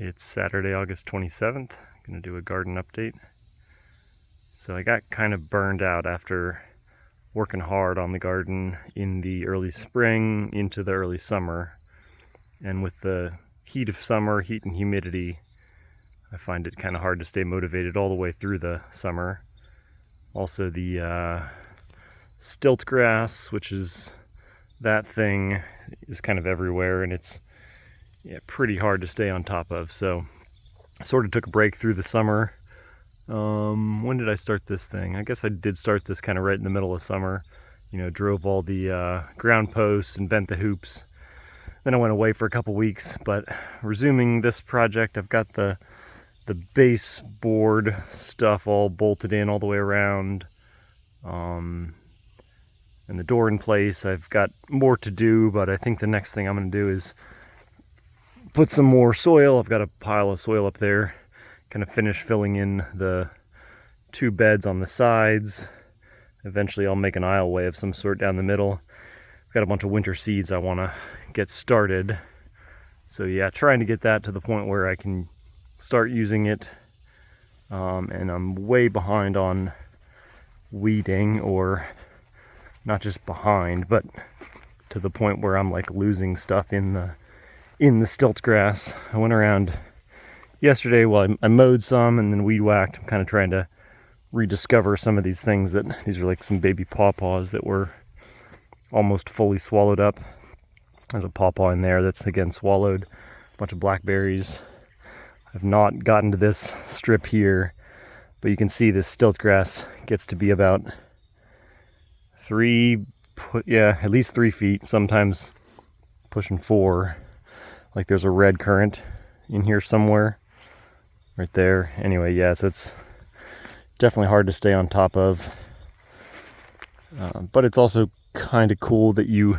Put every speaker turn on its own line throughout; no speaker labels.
It's Saturday, August 27th. I'm going to do a garden update. So I got kind of burned out after working hard on the garden in the early spring into the early summer. And with the heat of summer, heat and humidity, I find it kind of hard to stay motivated all the way through the summer. Also the stilt grass, which is that thing, is kind of everywhere, and it's pretty hard to stay on top of. So I sort of took a break through the summer. When did I start this thing? I guess I did start this kind of right in the middle of summer. Drove all the ground posts and bent the hoops. Then I went away for a couple weeks, but resuming this project, I've got the baseboard stuff all bolted in all the way around, and the door in place. I've got more to do, but I think the next thing I'm going to do is put some more soil. I've got a pile of soil up there, kind of finish filling in the two beds on the sides. Eventually I'll make an aisleway of some sort down the middle. I've got a bunch of winter seeds I want to get started. So yeah, trying to get that to the point where I can start using it. And I'm way behind on weeding, or not just behind, but to the point where I'm like losing stuff in the stilt grass. I went around yesterday, I mowed some and then weed whacked. I'm kind of trying to rediscover some of these things. These are like some baby pawpaws that were almost fully swallowed up. There's a pawpaw in there that's again swallowed. A bunch of blackberries. I've not gotten to this strip here, but you can see this stilt grass gets to be about at least 3 feet, sometimes pushing 4. Like there's a red currant in here somewhere, right there. Anyway, yeah, so it's definitely hard to stay on top of, but it's also kind of cool that you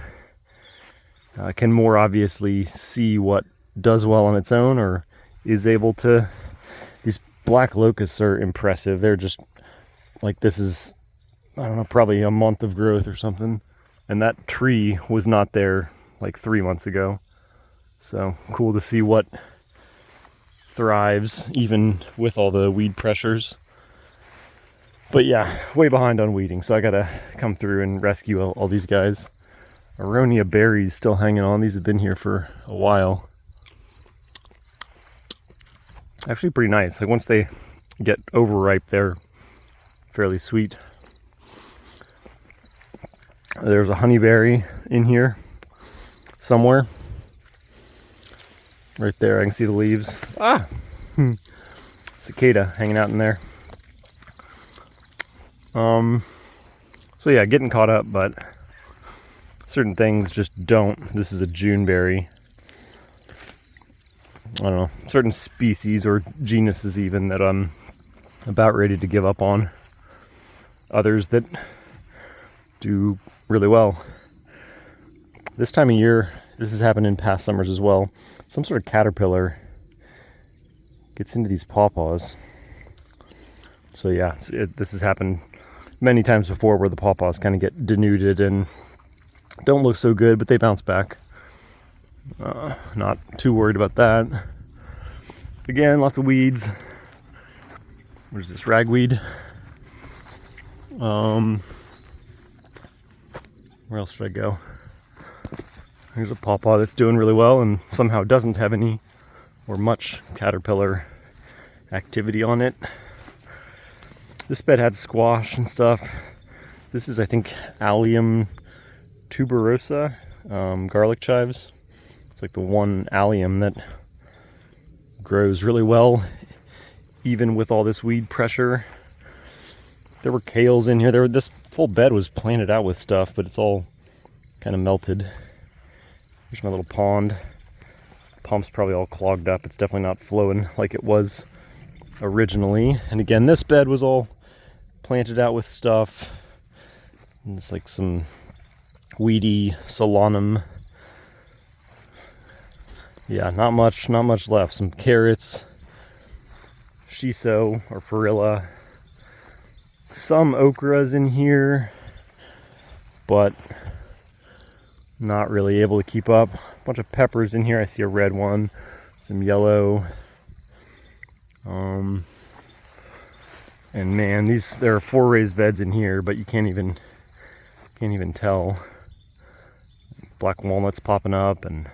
can more obviously see what does well on its own, or is able to. These black locusts are impressive. They're just like, this is, I don't know, probably a month of growth or something, and that tree was not there like 3 months ago. So cool to see what thrives even with all the weed pressures. But yeah, way behind on weeding, so I gotta come through and rescue all these guys. Aronia berries still hanging on. These have been here for a while. Actually pretty nice. Like once they get overripe, they're fairly sweet. There's a honeyberry in here somewhere. Right there, I can see the leaves. Cicada hanging out in there. So yeah, getting caught up, but certain things just don't. This is a Juneberry. I don't know, certain species or genuses even that I'm about ready to give up on. Others that do really well. This time of year, this has happened in past summers as well. Some sort of caterpillar gets into these pawpaws. So yeah, this has happened many times before, where the pawpaws kind of get denuded and don't look so good, but they bounce back. Not too worried about that. Again, lots of weeds. What is this, ragweed? Where else should I go? Here's a pawpaw that's doing really well and somehow doesn't have any or much caterpillar activity on it. This bed had squash and stuff. This is, I think, Allium tuberosa, garlic chives. It's like the one allium that grows really well, even with all this weed pressure. There were kales in here. This full bed was planted out with stuff, but it's all kind of melted. Here's my little pond. Pump's probably all clogged up. It's definitely not flowing like it was originally. And again, this bed was all planted out with stuff. And it's like some weedy solanum. Yeah, not much left. Some carrots, shiso or perilla, some okras in here, but not really able to keep up. A bunch of peppers in here. I see a red one, some yellow, And man, there are 4 raised beds in here, but you can't even tell. Black walnuts popping up and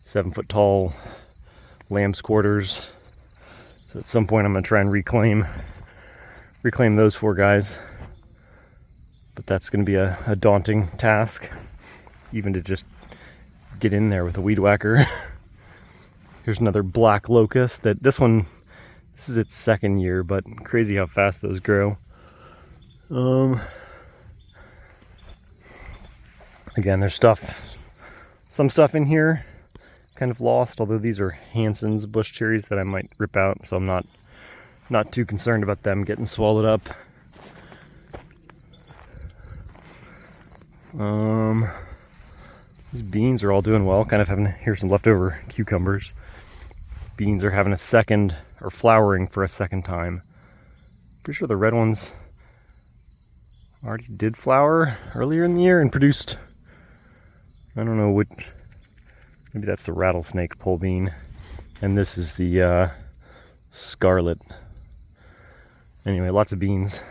7-foot tall lamb's quarters. So at some point I'm gonna try and reclaim those 4 guys. But that's gonna be a daunting task, even to just get in there with a weed whacker. Here's another black locust this is its 2nd year, but crazy how fast those grow. Again, there's some stuff in here kind of lost, although these are Hansen's bush cherries that I might rip out, so I'm not too concerned about them getting swallowed up. These beans are all doing well, kind of here's some leftover cucumbers. Beans are having flowering for a 2nd time. Pretty sure the red ones already did flower earlier in the year and produced, I don't know what, maybe that's the rattlesnake pole bean. And this is the scarlet. Anyway, lots of beans.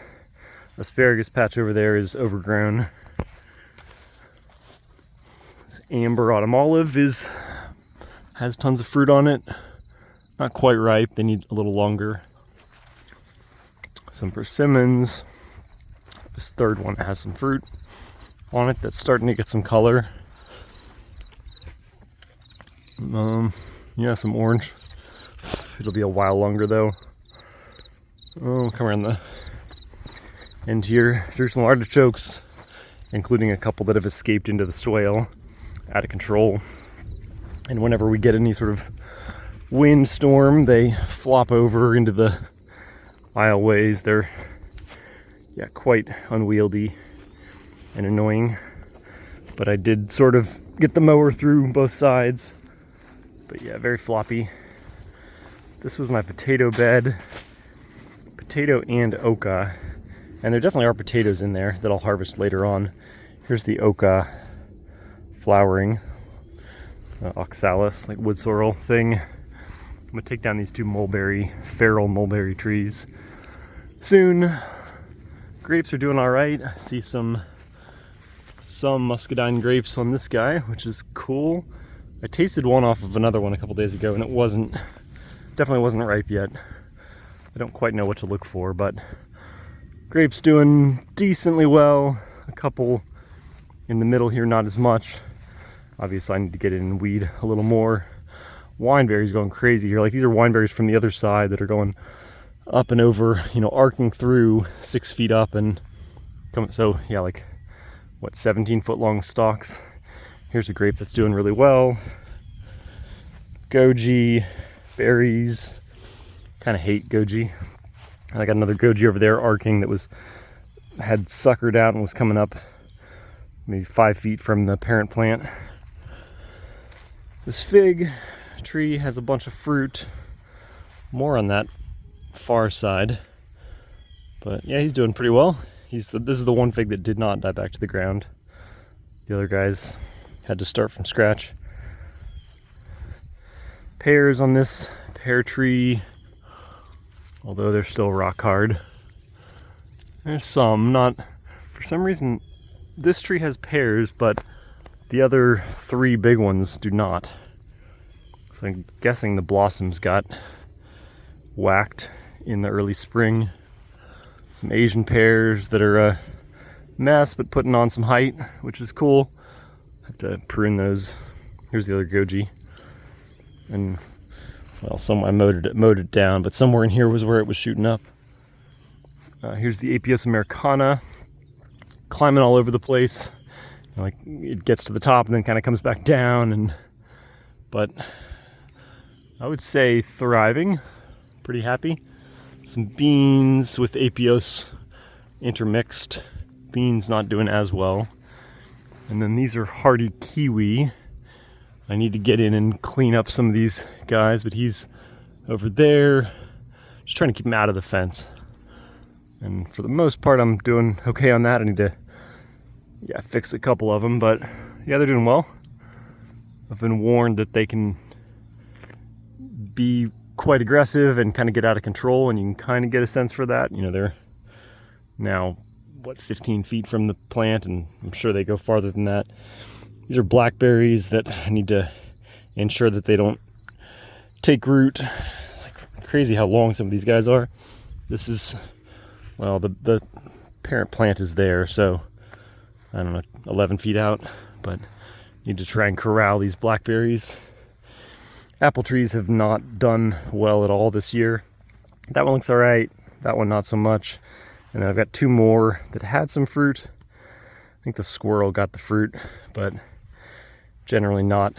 Asparagus patch over there is overgrown. This amber autumn olive has tons of fruit on it. Not quite ripe, they need a little longer. Some persimmons. This 3rd one has some fruit on it that's starting to get some color. Yeah, some orange. It'll be a while longer though. Oh, come around the end here. Jerusalem artichokes, including a couple that have escaped into the swale, out of control. And whenever we get any sort of windstorm, they flop over into the aisleways. They're quite unwieldy and annoying. But I did sort of get the mower through both sides. But yeah, very floppy. This was my potato bed. Potato and oca. And there definitely are potatoes in there that I'll harvest later on. Here's the oca flowering. Oxalis, like wood sorrel thing. I'm gonna take down these 2 feral mulberry trees soon. Grapes are doing all right. I see some muscadine grapes on this guy, which is cool. I tasted one off of another one a couple days ago, and it definitely wasn't ripe yet. I don't quite know what to look for, but grapes doing decently well. A couple in the middle here, not as much. Obviously, I need to get in and weed a little more. Wineberries going crazy here. Like, these are wineberries from the other side that are going up and over, arcing through 6 feet up and coming. So yeah, like what, 17-foot long stalks. Here's a grape that's doing really well. Goji berries. Kind of hate goji. And I got another goji over there arcing that had suckered out and was coming up maybe 5 feet from the parent plant. This fig tree has a bunch of fruit. More on that far side. But yeah, he's doing pretty well. This is the one fig that did not die back to the ground. The other guys had to start from scratch. Pears on this pear tree, although they're still rock hard. There's some, for some reason, this tree has pears, but the other 3 big ones do not. So I'm guessing the blossoms got whacked in the early spring. Some Asian pears that are a mess, but putting on some height, which is cool. I have to prune those. Here's the other goji. And, well, I mowed it down, but somewhere in here was where it was shooting up. Here's the Apios americana, climbing all over the place. Like, it gets to the top and then kind of comes back down, but I would say thriving. Pretty happy. Some beans with Apios intermixed. Beans not doing as well. And then these are hardy kiwi. I need to get in and clean up some of these guys, but he's over there. Just trying to keep him out of the fence. And for the most part, I'm doing okay on that. I need to fix a couple of them, but yeah, they're doing well. I've been warned that they can be quite aggressive and kind of get out of control, and you can kind of get a sense for that. You know, they're now, what, 15 feet from the plant, and I'm sure they go farther than that. These are blackberries that I need to ensure that they don't take root. Like, crazy how long some of these guys are. This is, well, the parent plant is there, so I don't know, 11 feet out, but need to try and corral these blackberries. Apple trees have not done well at all this year. That one looks all right, that one not so much. And then I've got two more that had some fruit. I think the squirrel got the fruit, but generally not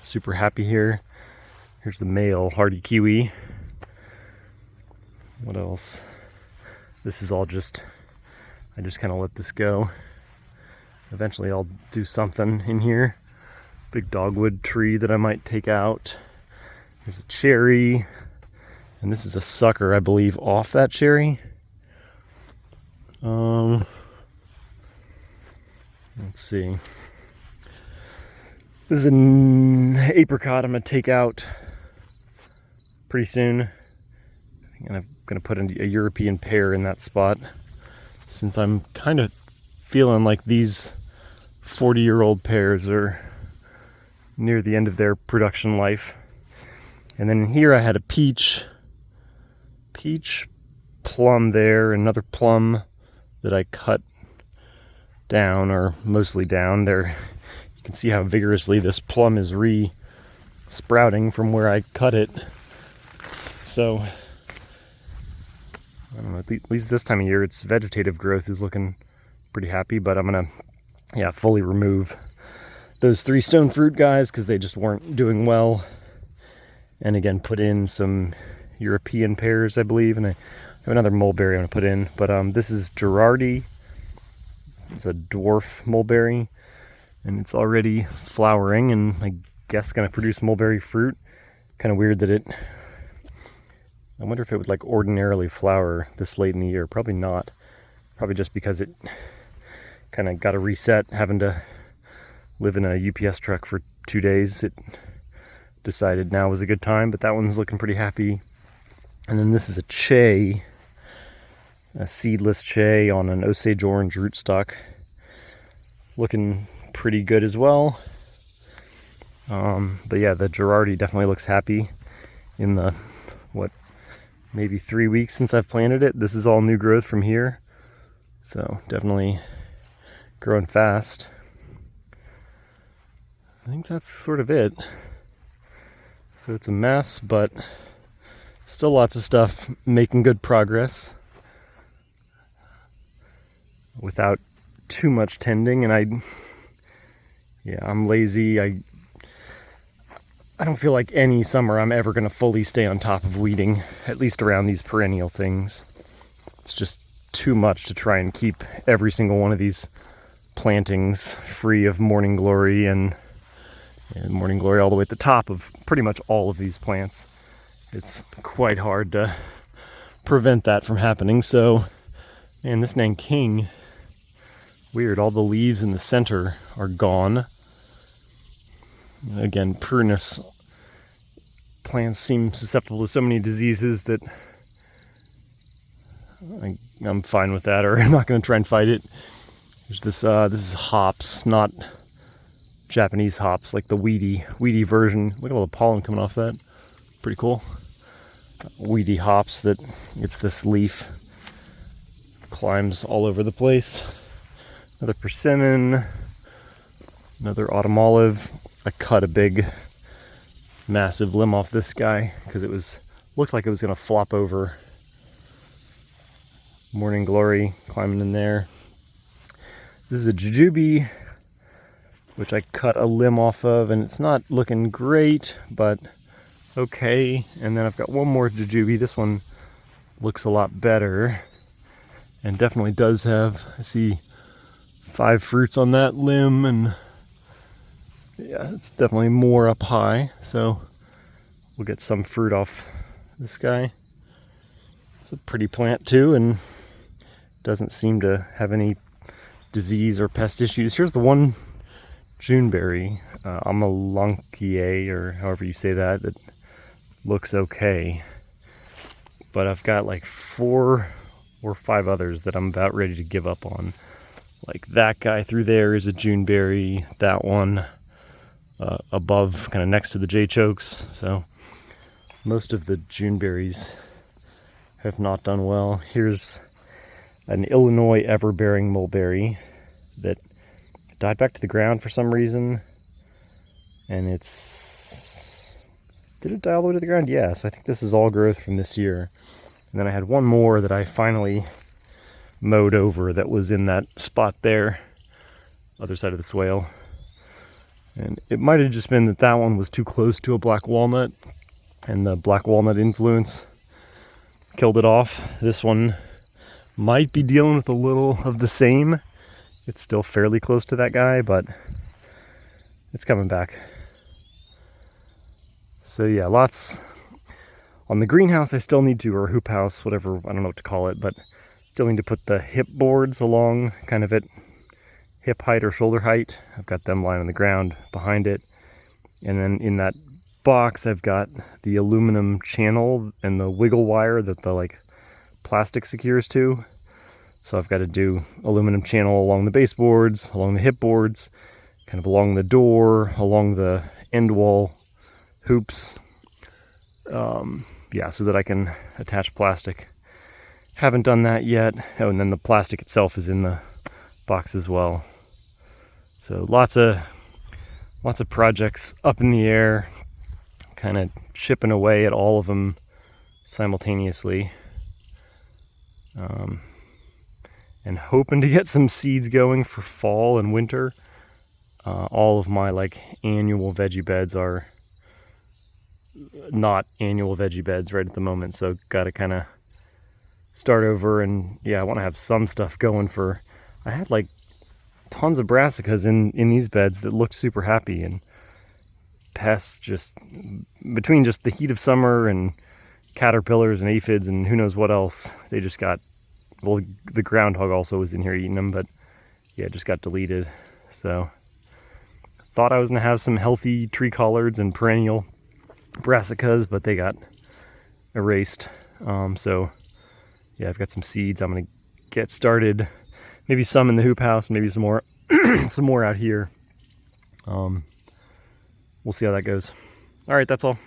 super happy here. Here's the male hardy kiwi. What else? This is all just, I just kind of let this go. Eventually I'll do something in here. Big dogwood tree that I might take out. There's a cherry, and this is a sucker, I believe, off that cherry. Let's see. This is an apricot I'm gonna take out pretty soon. And I'm gonna put a European pear in that spot, since I'm kind of feeling like these 40-year-old pears are near the end of their production life. And then here I had a peach, plum there, another plum that I cut down, or mostly down there. You can see how vigorously this plum is sprouting from where I cut it. So I don't know, at least this time of year its vegetative growth is looking pretty happy, but I'm gonna fully remove those 3 stone fruit guys because they just weren't doing well. And again, put in some European pears, I believe, and I have another mulberry I'm gonna put in. But this is Girardi. It's a dwarf mulberry, and it's already flowering, and I guess gonna produce mulberry fruit. Kind of weird that I wonder if it would like ordinarily flower this late in the year. Probably not. Probably just because it kind of got a reset, having to live in a UPS truck for 2 days. It decided now was a good time, but that one's looking pretty happy. And then this is a Che, a seedless Che on an Osage orange rootstock. Looking pretty good as well. But yeah, the Girardi definitely looks happy. In the, maybe 3 weeks since I've planted it. This is all new growth from here. So definitely growing fast. I think that's sort of it. So it's a mess, but still lots of stuff making good progress without too much tending. And I'm lazy. I don't feel like any summer I'm ever going to fully stay on top of weeding, at least around these perennial things. It's just too much to try and keep every single one of these plantings free of morning glory, and morning glory all the way at the top of pretty much all of these plants. It's quite hard to prevent that from happening. So, man, this Nanking, weird, all the leaves in the center are gone. Again, prunus plants seem susceptible to so many diseases that I'm fine with that, or I'm not going to try and fight it. There's this is hops, not Japanese hops, like the weedy version. Look at all the pollen coming off that. Pretty cool. Weedy hops that it's this leaf. Climbs all over the place. Another persimmon. Another autumn olive. I cut a big, massive limb off this guy because it looked like it was going to flop over. Morning glory climbing in there. This is a jujube, which I cut a limb off of, and it's not looking great, but okay. And then I've got one more jujube. This one looks a lot better, and definitely does have, I see 5 fruits on that limb, and yeah, it's definitely more up high, so we'll get some fruit off this guy. It's a pretty plant too, and doesn't seem to have any disease or pest issues. Here's the one Juneberry, Amelanchier, or however you say that looks okay. But I've got like 4 or 5 others that I'm about ready to give up on. Like that guy through there is a Juneberry, that one above, kind of next to the J chokes. So most of the Juneberries have not done well. Here's an Illinois everbearing mulberry that died back to the ground for some reason, and did it die all the way to the ground? Yeah, so I think this is all growth from this year. And then I had one more that I finally mowed over that was in that spot there, other side of the swale. And it might have just been that that one was too close to a black walnut, and the black walnut influence killed it off. This one might be dealing with a little of the same. It's still fairly close to that guy, but it's coming back. So yeah, lots. On the greenhouse I still need to, or hoop house, whatever, I don't know what to call it, but still need to put the hip boards along kind of at hip height or shoulder height. I've got them lying on the ground behind it. And then in that box I've got the aluminum channel and the wiggle wire that the like plastic secures to. So I've got to do aluminum channel along the baseboards, along the hip boards, kind of along the door, along the end wall hoops. Yeah, so that I can attach plastic. Haven't done that yet. Oh, and then the plastic itself is in the box as well. So lots of projects up in the air, kind of chipping away at all of them simultaneously. And hoping to get some seeds going for fall and winter. All of my like annual veggie beds are not annual veggie beds right at the moment, so got to kind of start over. And yeah, I want to have some stuff going for, I had like tons of brassicas in these beds that looked super happy, and pests just between just the heat of summer and caterpillars and aphids and who knows what else, they just got, well, the groundhog also was in here eating them, but yeah, it just got deleted. So thought I was gonna have some healthy tree collards and perennial brassicas, but they got erased. So yeah, I've got some seeds. I'm gonna get started. Maybe some in the hoop house, maybe some more, some more out here. We'll see how that goes. All right, that's all.